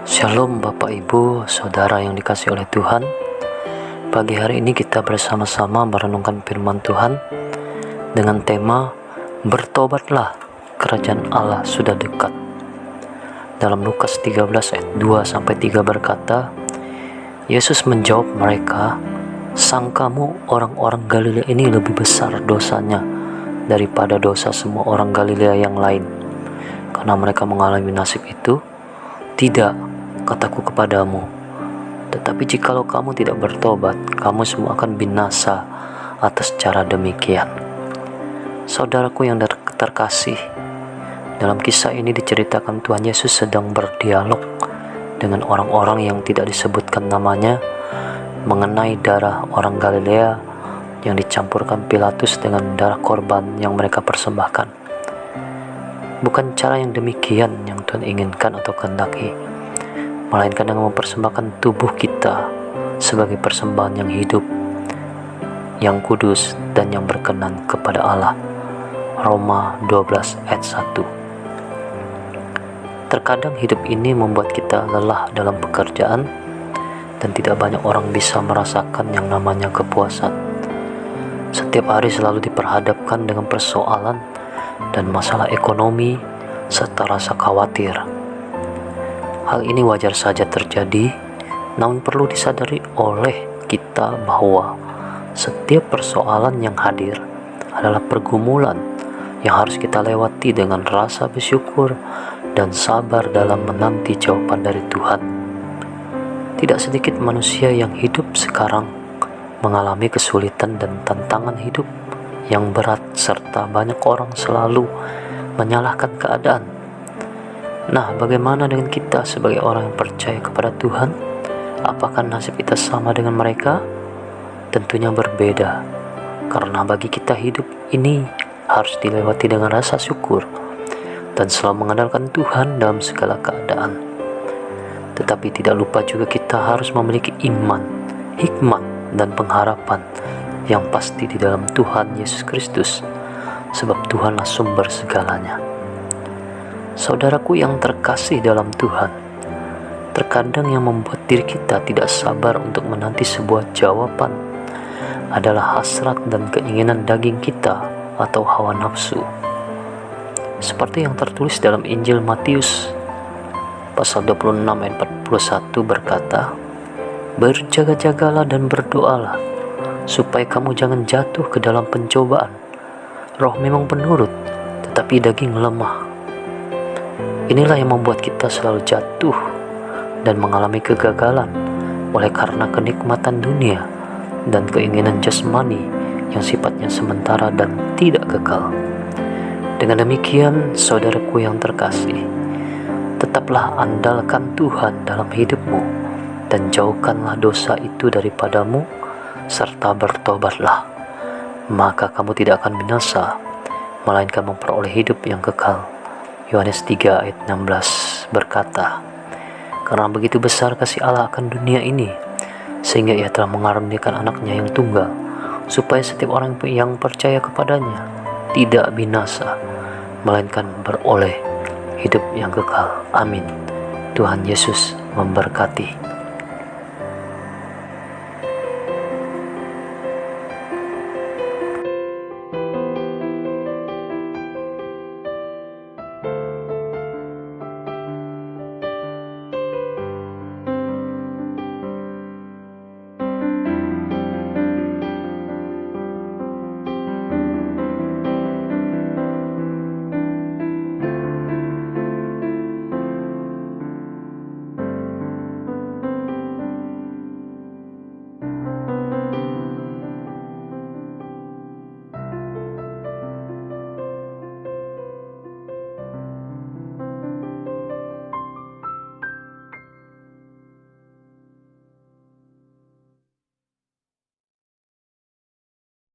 Shalom Bapak Ibu, Saudara yang dikasihi oleh Tuhan. Pagi hari ini kita bersama-sama merenungkan firman Tuhan dengan tema Bertobatlah, kerajaan Allah sudah dekat. Dalam Lukas 13 ayat 2-3 berkata, Yesus menjawab mereka, "Sangkamu orang-orang Galilea ini lebih besar dosanya daripada dosa semua orang Galilea yang lain, karena mereka mengalami nasib itu? Tidak, kataku kepadamu, tetapi jikalau kamu tidak bertobat, kamu semua akan binasa atas cara demikian." Saudaraku yang terkasih, dalam kisah ini diceritakan Tuhan Yesus sedang berdialog dengan orang-orang yang tidak disebutkan namanya mengenai darah orang Galilea yang dicampurkan Pilatus dengan darah korban yang mereka persembahkan. Bukan cara yang demikian yang Tuhan inginkan atau kehendaki, melainkan dengan mempersembahkan tubuh kita sebagai persembahan yang hidup, yang kudus, dan yang berkenan kepada Allah. Roma 12 ayat 1. Terkadang hidup ini membuat kita lelah dalam pekerjaan, dan tidak banyak orang bisa merasakan yang namanya kepuasan. Setiap hari selalu diperhadapkan dengan persoalan dan masalah ekonomi serta rasa khawatir. Hal ini wajar saja terjadi, namun perlu disadari oleh kita bahwa setiap persoalan yang hadir adalah pergumulan yang harus kita lewati dengan rasa bersyukur dan sabar dalam menanti jawaban dari Tuhan. Tidak sedikit manusia yang hidup sekarang mengalami kesulitan dan tantangan hidup yang berat, serta banyak orang selalu menyalahkan keadaan. Nah, bagaimana dengan kita sebagai orang yang percaya kepada Tuhan? Apakah nasib kita sama dengan mereka? Tentunya berbeda, karena bagi kita hidup ini harus dilewati dengan rasa syukur dan selalu mengandalkan Tuhan dalam segala keadaan. Tetapi tidak lupa juga kita harus memiliki iman, hikmat, dan pengharapan yang pasti di dalam Tuhan Yesus Kristus, sebab Tuhanlah sumber segalanya. Saudaraku yang terkasih dalam Tuhan, terkadang yang membuat diri kita tidak sabar untuk menanti sebuah jawaban adalah hasrat dan keinginan daging kita atau hawa nafsu. Seperti yang tertulis dalam Injil Matius pasal 26 ayat 41 berkata, "Berjaga-jagalah dan berdoalah, supaya kamu jangan jatuh ke dalam pencobaan. Roh memang penurut, tetapi daging lemah." Inilah yang membuat kita selalu jatuh dan mengalami kegagalan oleh karena kenikmatan dunia dan keinginan jasmani yang sifatnya sementara dan tidak kekal. Dengan demikian, saudaraku yang terkasih, tetaplah andalkan Tuhan dalam hidupmu dan jauhkanlah dosa itu daripadamu, serta bertobatlah. Maka kamu tidak akan binasa, melainkan memperoleh hidup yang kekal. Yohanes 3 ayat 16 berkata, "Karena begitu besar kasih Allah akan dunia ini, sehingga Ia telah mengaruniakan anaknya yang tunggal, supaya setiap orang yang percaya kepadanya tidak binasa, melainkan beroleh hidup yang kekal." Amin. Tuhan Yesus memberkati.